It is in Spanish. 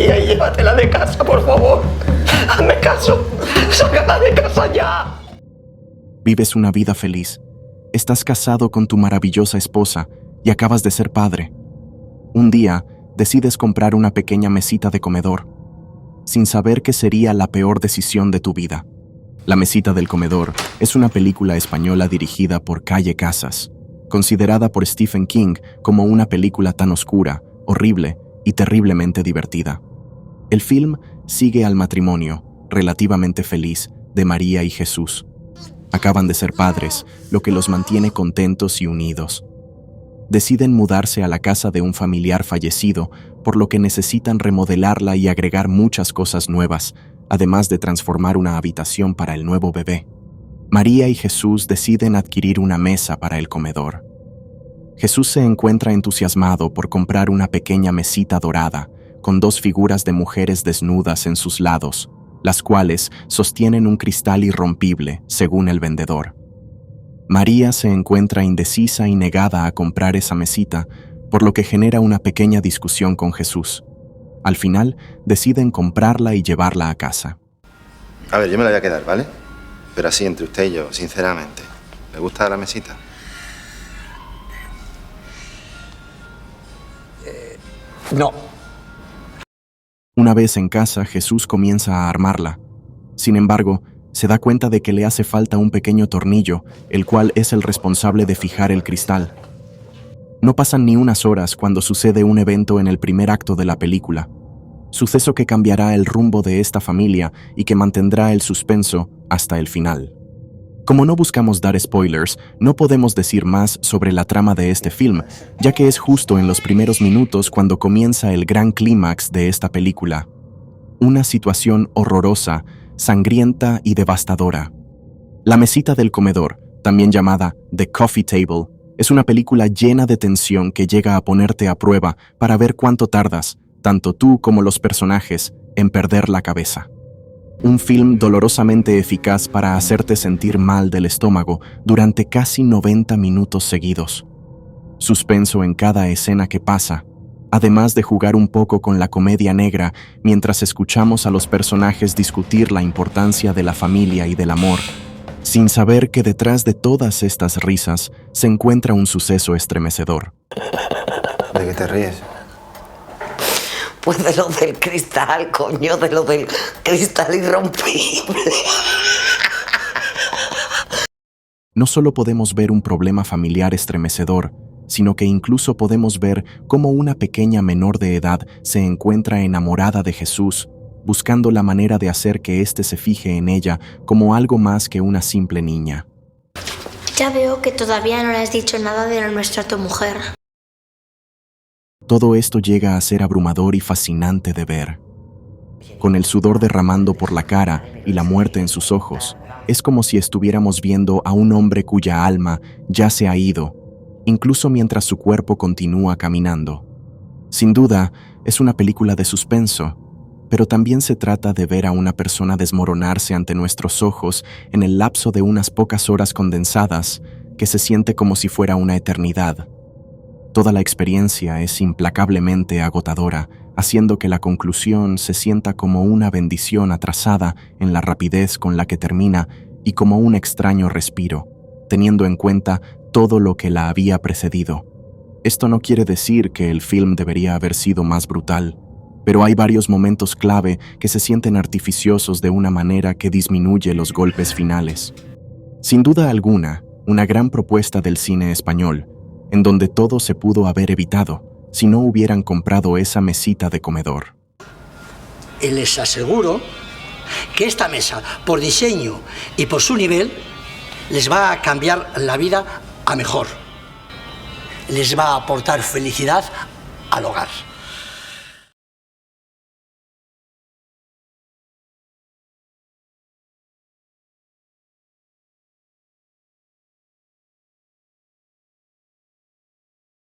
María y llévatela de casa, por favor. Hazme caso. Sácala de casa ya. Vives una vida feliz. Estás casado con tu maravillosa esposa y acabas de ser padre. Un día, decides comprar una pequeña mesita de comedor, sin saber que sería la peor decisión de tu vida. La mesita del comedor es una película española dirigida por Calle Casas, considerada por Stephen King como una película tan oscura, horrible y terriblemente divertida. El film sigue al matrimonio, relativamente feliz, de María y Jesús. Acaban de ser padres, lo que los mantiene contentos y unidos. Deciden mudarse a la casa de un familiar fallecido, por lo que necesitan remodelarla y agregar muchas cosas nuevas, además de transformar una habitación para el nuevo bebé. María y Jesús deciden adquirir una mesa para el comedor. Jesús se encuentra entusiasmado por comprar una pequeña mesita dorada, con 2 figuras de mujeres desnudas en sus lados, las cuales sostienen un cristal irrompible, según el vendedor. María se encuentra indecisa y negada a comprar esa mesita, por lo que genera una pequeña discusión con Jesús. Al final, deciden comprarla y llevarla a casa. A ver, yo me la voy a quedar, ¿vale? Pero así, entre usted y yo, sinceramente. ¿Le gusta la mesita? No. Una vez en casa, Jesús comienza a armarla. Sin embargo, se da cuenta de que le hace falta un pequeño tornillo, el cual es el responsable de fijar el cristal. No pasan ni unas horas cuando sucede un evento en el primer acto de la película. Suceso que cambiará el rumbo de esta familia y que mantendrá el suspenso hasta el final. Como no buscamos dar spoilers, no podemos decir más sobre la trama de este film, ya que es justo en los primeros minutos cuando comienza el gran clímax de esta película. Una situación horrorosa, sangrienta y devastadora. La mesita del comedor, también llamada The Coffee Table, es una película llena de tensión que llega a ponerte a prueba para ver cuánto tardas, tanto tú como los personajes, en perder la cabeza. Un film dolorosamente eficaz para hacerte sentir mal del estómago durante casi 90 minutos seguidos. Suspenso en cada escena que pasa, además de jugar un poco con la comedia negra mientras escuchamos a los personajes discutir la importancia de la familia y del amor, sin saber que detrás de todas estas risas se encuentra un suceso estremecedor. ¿De qué te ríes? Pues de lo del cristal, coño, de lo del cristal irrompible. No solo podemos ver un problema familiar estremecedor, sino que incluso podemos ver cómo una pequeña menor de edad se encuentra enamorada de Jesús, buscando la manera de hacer que éste se fije en ella como algo más que una simple niña. Ya veo que todavía no le has dicho nada de nuestra tu mujer. Todo esto llega a ser abrumador y fascinante de ver. Con el sudor derramando por la cara y la muerte en sus ojos, es como si estuviéramos viendo a un hombre cuya alma ya se ha ido, incluso mientras su cuerpo continúa caminando. Sin duda, es una película de suspenso, pero también se trata de ver a una persona desmoronarse ante nuestros ojos en el lapso de unas pocas horas condensadas, que se siente como si fuera una eternidad. Toda la experiencia es implacablemente agotadora, haciendo que la conclusión se sienta como una bendición atrasada en la rapidez con la que termina y como un extraño respiro, teniendo en cuenta todo lo que la había precedido. Esto no quiere decir que el film debería haber sido más brutal, pero hay varios momentos clave que se sienten artificiosos de una manera que disminuye los golpes finales. Sin duda alguna, una gran propuesta del cine español, en donde todo se pudo haber evitado si no hubieran comprado esa mesita de comedor. Y les aseguro que esta mesa, por diseño y por su nivel, les va a cambiar la vida a mejor. Les va a aportar felicidad al hogar.